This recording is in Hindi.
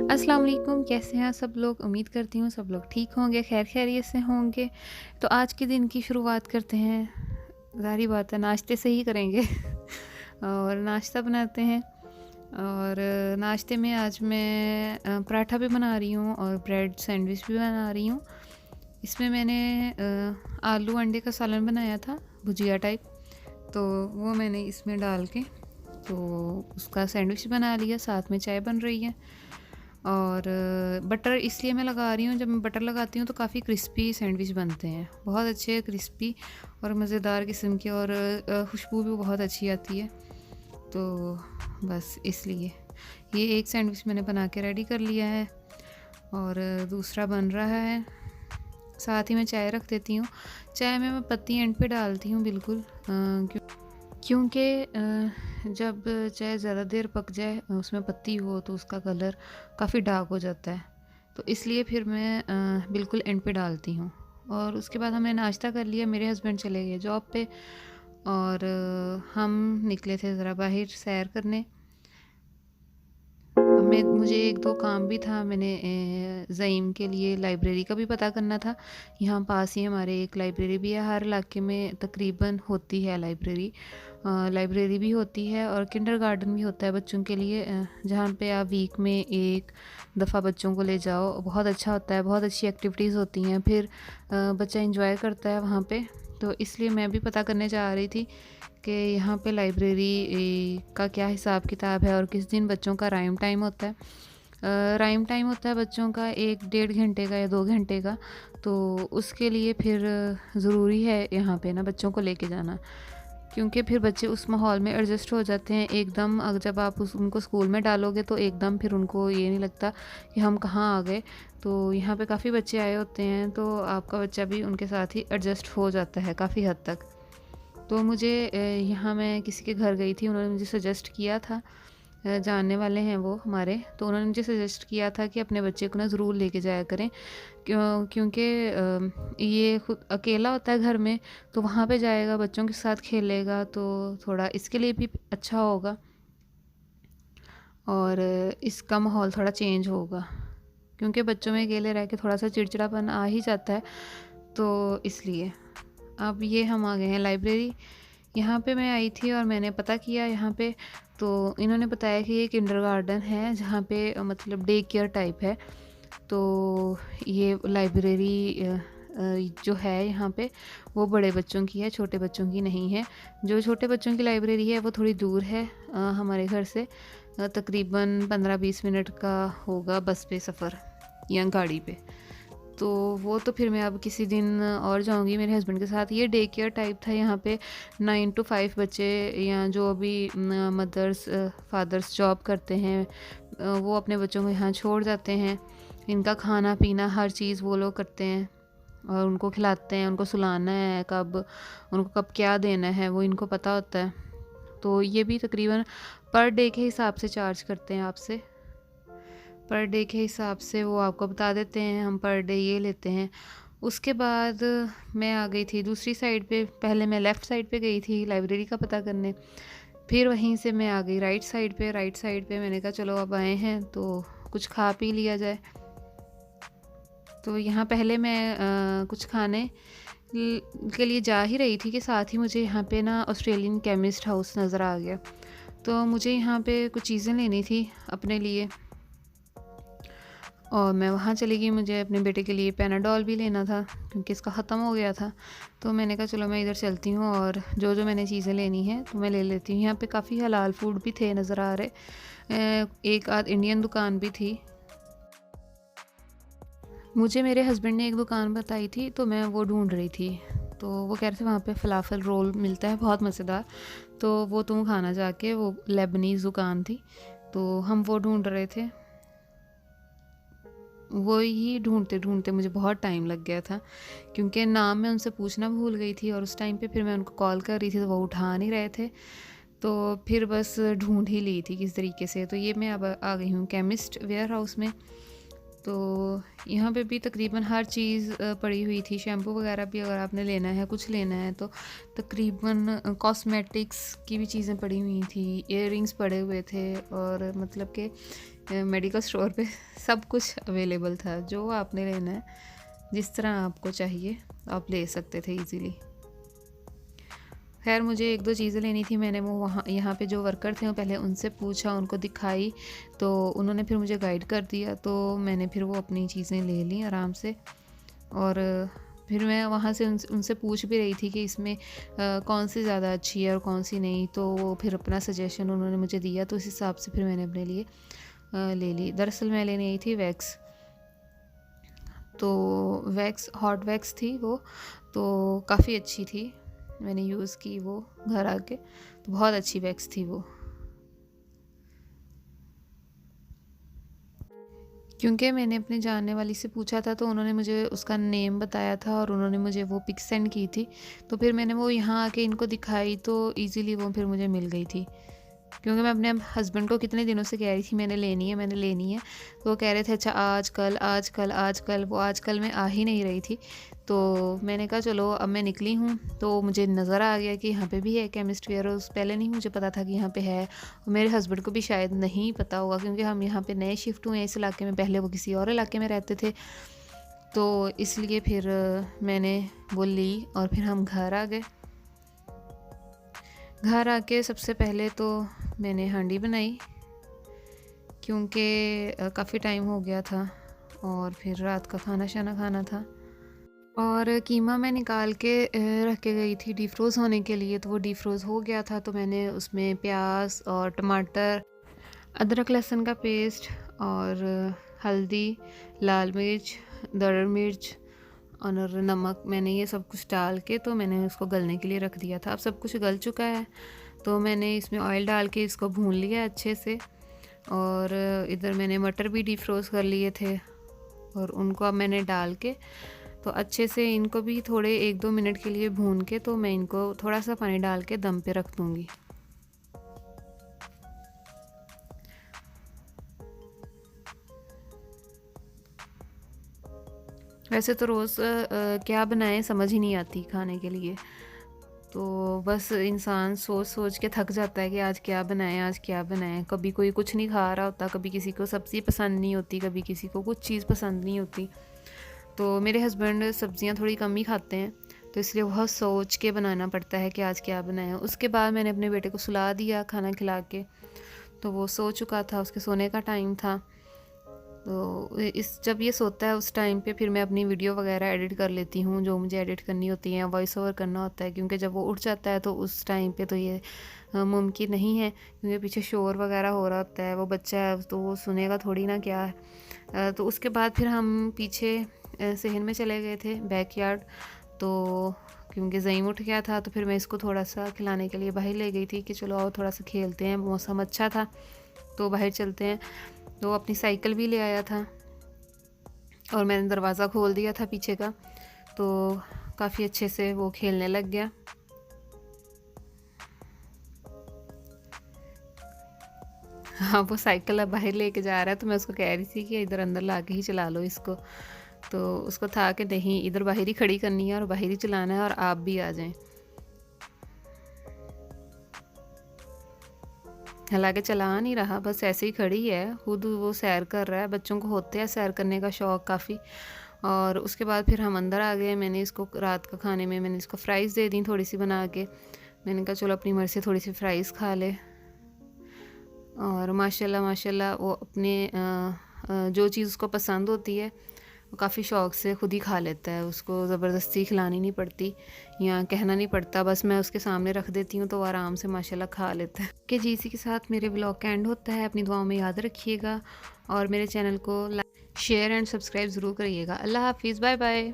अस्सलाम वालेकुम, कैसे हैं सब लोग? उम्मीद करती हूँ सब लोग ठीक होंगे, खैर खैरियत से होंगे। तो आज के दिन की शुरुआत करते हैं, ज़ाहिर बात है नाश्ते से ही करेंगे। और नाश्ता बनाते हैं और नाश्ते में आज मैं पराठा भी बना रही हूँ और ब्रेड सैंडविच भी बना रही हूँ। इसमें मैंने आलू अंडे का सालन बनाया था, भुजिया टाइप, तो वो मैंने इसमें डाल के तो उसका सैंडविच बना लिया, साथ में चाय बन रही है। और बटर इसलिए मैं लगा रही हूँ, जब मैं बटर लगाती हूँ तो काफ़ी क्रिस्पी सैंडविच बनते हैं, बहुत अच्छे क्रिस्पी और मज़ेदार किस्म के, और खुशबू भी बहुत अच्छी आती है। तो बस इसलिए ये एक सैंडविच मैंने बना के रेडी कर लिया है और दूसरा बन रहा है। साथ ही मैं चाय रख देती हूँ। चाय में मैं पत्ती एंड पे डालती हूँ बिल्कुल, क्योंकि जब चाय ज़्यादा देर पक जाए, उसमें पत्ती हो, तो उसका कलर काफ़ी डार्क हो जाता है, तो इसलिए फिर मैं बिल्कुल एंड पे डालती हूँ। और उसके बाद हमने नाश्ता कर लिया, मेरे हस्बैंड चले गए जॉब पे और हम निकले थे ज़रा बाहर सैर करने। मुझे एक दो काम भी था, मैंने ज़ईम के लिए लाइब्रेरी का भी पता करना था। यहाँ पास ही हमारे एक लाइब्रेरी भी है, हर इलाके में तकरीबन होती है लाइब्रेरी। लाइब्रेरी भी होती है और किंडरगार्टन भी होता है बच्चों के लिए, जहाँ पे आप वीक में एक दफ़ा बच्चों को ले जाओ, बहुत अच्छा होता है, बहुत अच्छी एक्टिविटीज़ होती हैं, फिर बच्चा इंजॉय करता है वहाँ पे। तो इसलिए मैं भी पता करने जा रही थी कि यहाँ पे लाइब्रेरी का क्या हिसाब किताब है और किस दिन बच्चों का राइम टाइम होता है। राइम टाइम होता है बच्चों का 1-1.5 घंटे का या 2 घंटे का, तो उसके लिए फिर ज़रूरी है यहाँ पे ना बच्चों को लेके जाना, क्योंकि फिर बच्चे उस माहौल में एडजस्ट हो जाते हैं एकदम। अगर जब आप उनको स्कूल में डालोगे तो एकदम फिर उनको ये नहीं लगता कि हम कहाँ आ गए। तो यहाँ पे काफ़ी बच्चे आए होते हैं, तो आपका बच्चा भी उनके साथ ही एडजस्ट हो जाता है काफ़ी हद तक। तो मुझे यहाँ मैं किसी के घर गई थी, उन्होंने मुझे सजेस्ट किया था, जानने वाले हैं वो हमारे, तो उन्होंने मुझे सजेस्ट किया था कि अपने बच्चे को ना ज़रूर लेके जाया करें, क्योंकि ये खुद अकेला होता है घर में, तो वहाँ पे जाएगा, बच्चों के साथ खेलेगा, तो थोड़ा इसके लिए भी अच्छा होगा और इसका माहौल थोड़ा चेंज होगा, क्योंकि बच्चों में अकेले रह के थोड़ा सा चिड़चिड़ापन आ ही जाता है। तो इसलिए अब ये हम आ गए हैं लाइब्रेरी। यहाँ पे मैं आई थी और मैंने पता किया यहाँ पे, तो इन्होंने बताया कि ये किंडरगार्टन है, जहाँ पे मतलब डे केयर टाइप है। तो ये लाइब्रेरी जो है यहाँ पे वो बड़े बच्चों की है, छोटे बच्चों की नहीं है। जो छोटे बच्चों की लाइब्रेरी है वो थोड़ी दूर है हमारे घर से, तकरीबन 15-20 मिनट का होगा बस पे सफ़र या गाड़ी पे। तो वो तो फिर मैं अब किसी दिन और जाऊंगी मेरे हस्बैंड के साथ। ये डे केयर टाइप था, यहाँ पे 9 to 5 बच्चे या जो अभी मदर्स फादर्स जॉब करते हैं, वो अपने बच्चों को यहाँ छोड़ जाते हैं। इनका खाना पीना हर चीज़ वो लोग करते हैं और उनको खिलाते हैं, उनको सुलाना है, उनको कब क्या देना है वो इनको पता होता है। तो ये भी तकरीबन पर डे के हिसाब से चार्ज करते हैं आपसे, पर डे के हिसाब से वो आपको बता देते हैं, हम पर डे ये लेते हैं। उसके बाद मैं आ गई थी दूसरी साइड पे, पहले मैं लेफ़्ट साइड पे गई थी लाइब्रेरी का पता करने, फिर वहीं से मैं आ गई राइट साइड पे। राइट साइड पे मैंने कहा चलो अब आए हैं तो कुछ खा पी लिया जाए। तो यहाँ पहले मैं कुछ खाने के लिए जा ही रही थी कि साथ ही मुझे यहाँ पे ना ऑस्ट्रेलियन केमिस्ट हाउस नज़र आ गया, तो मुझे यहाँ पे कुछ चीज़ें लेनी थी अपने लिए और मैं वहाँ चली गई। मुझे अपने बेटे के लिए पैनाडोल भी लेना था क्योंकि इसका ख़त्म हो गया था, तो मैंने कहा चलो मैं इधर चलती हूँ और जो जो मैंने चीज़ें लेनी हैं तो मैं ले लेती हूँ। यहाँ पे काफ़ी हलाल फूड भी थे नज़र आ रहे, एक आध इंडियन दुकान भी थी। मुझे मेरे हस्बैंड ने एक दुकान बताई थी तो मैं वो ढूंढ रही थी, तो वो कह रहे थे वहाँ पे फ़लाफ़ल रोल मिलता है बहुत मज़ेदार, तो वो तुम खाना जाके। वो लेबनीज़ दुकान थी, तो हम वो ढूंढ रहे थे। वो ही ढूंढते ढूंढते मुझे बहुत टाइम लग गया था, क्योंकि नाम मैं उनसे पूछना भूल गई थी और उस टाइम पे फिर मैं उनको कॉल कर रही थी तो वो उठा नहीं रहे थे, तो फिर बस ढूंढ ही ली थी किस तरीके से। तो ये मैं अब आ गई हूँ केमिस्ट वेयर हाउस में। तो यहाँ पे भी तकरीबन हर चीज़ पड़ी हुई थी, शैम्पू वगैरह भी अगर आपने लेना है, कुछ लेना है तो तकरीबन कॉस्मेटिक्स की भी चीज़ें पड़ी हुई थी, इयररिंग्स पड़े हुए थे, और मतलब कि मेडिकल स्टोर पे सब कुछ अवेलेबल था, जो आपने लेना है, जिस तरह आपको चाहिए आप ले सकते थे इजीली। खैर मुझे 1-2 चीज़ें लेनी थी, मैंने वो वहाँ यहाँ पे जो वर्कर थे वो पहले उनसे पूछा, उनको दिखाई, तो उन्होंने फिर मुझे गाइड कर दिया, तो मैंने फिर वो अपनी चीज़ें ले ली आराम से। और फिर मैं वहाँ से उनसे पूछ भी रही थी कि इसमें कौन सी ज़्यादा अच्छी है और कौन सी नहीं, तो वो फिर अपना सजेशन उन्होंने मुझे दिया, तो उस हिसाब से फिर मैंने अपने लिए ले ली। दरअसल मैं लेने आई थी वैक्स, तो वैक्स हॉट वैक्स थी वो, तो काफ़ी अच्छी थी, मैंने यूज़ की वो घर आके, तो बहुत अच्छी वैक्स थी वो। क्योंकि मैंने अपने जानने वाली से पूछा था, तो उन्होंने मुझे उसका नेम बताया था और उन्होंने मुझे वो पिक सेंड की थी, तो फिर मैंने वो यहाँ आके इनको दिखाई, तो इजीली वो फिर मुझे मिल गई थी। क्योंकि मैं अपने हस्बैंड को कितने दिनों से कह रही थी मैंने लेनी है, मैंने लेनी है, तो वो कह रहे थे अच्छा आज कल आज कल आज कल, वो आज कल में आ ही नहीं रही थी। तो मैंने कहा चलो अब मैं निकली हूँ, तो मुझे नज़र आ गया कि यहाँ पे भी है केमिस्ट वेयर, उस पहले नहीं मुझे पता था कि यहाँ पे है, और मेरे हस्बैंड को भी शायद नहीं पता होगा, क्योंकि हम यहाँ पे नए शिफ्ट हुए हैं इस इलाके में, पहले वो किसी और इलाके में रहते थे, तो इसलिए फिर मैंने वो ली और फिर हम घर आ गए। घर आके सबसे पहले तो मैंने हांडी बनाई, क्योंकि काफ़ी टाइम हो गया था और फिर रात का खाना शाना खाना था। और कीमा मैं निकाल के रख के गई थी डीफ्रोज़ होने के लिए, तो वो डीफ्रोज़ हो गया था, तो मैंने उसमें प्याज और टमाटर, अदरक लहसुन का पेस्ट और हल्दी, लाल मिर्च, दरड़ मिर्च और नमक, मैंने ये सब कुछ डाल के तो मैंने उसको गलने के लिए रख दिया था। अब सब कुछ गल चुका है, तो मैंने इसमें ऑयल डाल के इसको भून लिया अच्छे से, और इधर मैंने मटर भी डीफ्रोज़ कर लिए थे, और उनको अब मैंने डाल के तो अच्छे से इनको भी थोड़े 1-2 मिनट के लिए भून के, तो मैं इनको थोड़ा सा पानी डाल के दम पे रख दूँगी। वैसे तो रोज़ क्या बनाएं समझ ही नहीं आती खाने के लिए, तो बस इंसान सोच सोच के थक जाता है कि आज क्या बनाएं आज क्या बनाएं। कभी कोई कुछ नहीं खा रहा होता, कभी किसी को सब्ज़ी पसंद नहीं होती, कभी किसी को कुछ चीज़ पसंद नहीं होती। तो मेरे हस्बैंड सब्ज़ियां थोड़ी कम ही खाते हैं, तो इसलिए बहुत सोच के बनाना पड़ता है कि आज क्या बनाएं। उसके बाद मैंने अपने बेटे को सुला दिया खाना खिला के, तो वो सो चुका था, उसके सोने का टाइम था। तो जब ये सोता है उस टाइम पे फिर मैं अपनी वीडियो वगैरह एडिट कर लेती हूँ, जो मुझे एडिट करनी होती है, वॉइस ओवर करना होता है, क्योंकि जब वो उठ जाता है तो उस टाइम पे तो ये मुमकिन नहीं है, क्योंकि पीछे शोर वगैरह हो रहा होता है, वो बच्चा है तो वो सुनेगा थोड़ी ना क्या है। तो उसके बाद फिर हम पीछे सहन में चले गए थे बैकयार्ड, तो क्योंकि ज़ईम उठ गया था, तो फिर मैं इसको थोड़ा सा खिलाने के लिए बाहर ले गई थी कि चलो आओ थोड़ा सा खेलते हैं, मौसम अच्छा था तो बाहर चलते हैं। तो अपनी साइकिल भी ले आया था और मैंने दरवाज़ा खोल दिया था पीछे का, तो काफ़ी अच्छे से वो खेलने लग गया। हाँ, वो साइकिल अब बाहर लेके जा रहा है, तो मैं उसको कह रही थी कि इधर अंदर ला के ही चला लो इसको, तो उसको था कि नहीं इधर बाहर ही खड़ी करनी है और बाहर ही चलाना है और आप भी आ जाएं। हालांकि चला नहीं रहा, बस ऐसे ही खड़ी है, खुद वो सैर कर रहा है, बच्चों को होते हैं सैर करने का शौक़ काफ़ी। और उसके बाद फिर हम अंदर आ गए, मैंने इसको रात का खाने में मैंने इसको फ़्राइज़ दे दी थोड़ी सी बना के, मैंने कहा चलो अपनी मर्ज़ी से थोड़ी सी फ़्राइज़ खा ले। और माशाल्लाह माशाल्लाह वो अपने जो चीज़ उसको पसंद होती है वो काफ़ी शौक़ से खुद ही खा लेता है, उसको ज़बरदस्ती खिलानी नहीं पड़ती या कहना नहीं पड़ता, बस मैं उसके सामने रख देती हूँ तो वो आराम से माशाल्लाह खा लेता है। कि जी इसी के साथ मेरे व्लॉग का एंड होता है, अपनी दुआओं में याद रखिएगा और मेरे चैनल को लाइक शेयर एंड सब्सक्राइब ज़रूर करिएगा। अल्लाह हाफ़िज़, बाय बाय।